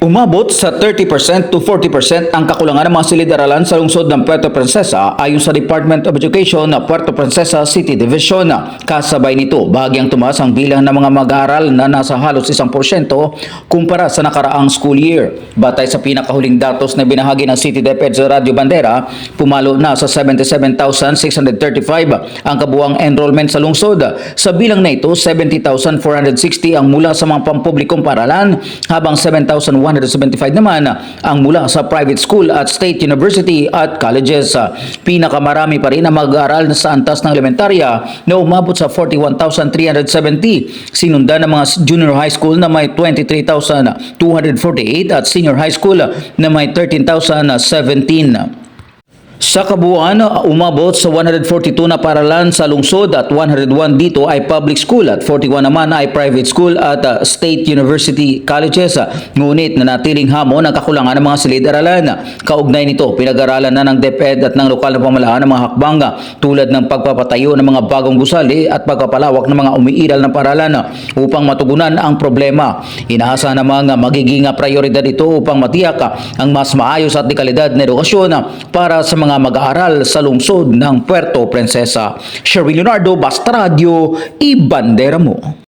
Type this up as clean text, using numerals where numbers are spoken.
Umabot sa 30% to 40% ang kakulangan ng mga silid-aralan sa lungsod ng Puerto Princesa ayon sa Department of Education ng Puerto Princesa City Division. Kasabay nito, bahagyang tumaas ang bilang ng mga mag-aaral na nasa halos 1% kumpara sa nakaraang school year. Batay sa pinakahuling datos na binahagi ng City DepEd sa Radyo Bandera, pumalo na sa 77,635 ang kabuang enrollment sa lungsod. Sa bilang na ito, 70,460 ang mula sa mga pampublikong paaralan habang 7,175 naman ang mula sa private school at state university at colleges. Pinakamarami pa rin ang mag-aaral sa antas ng elementarya na umabot sa 41,370, sinundan ng mga junior high school na may 23,248 at senior high school na may 13,017. Sa kabuuan, umabot sa 142 na paaralan sa lungsod at 101 dito ay public school at 41 naman ay private school at state university colleges. Ngunit nanatiling hamon ang kakulangan ng mga silid-aralan. Kaugnay nito, pinag-aralan na ng DepEd at ng lokal na pamahalaan ng mga hakbang tulad ng pagpapatayo ng mga bagong gusali at pagpapalawak ng mga umiiral na paaralan upang matugunan ang problema. Inaasa namang magiging prioridad ito upang matiyak ang mas maayos at dekalidad na edukasyon para sa mga mag-aaral sa lungsod ng Puerto Princesa. Sherwin Leonardo, Basta Radio, ibandera mo.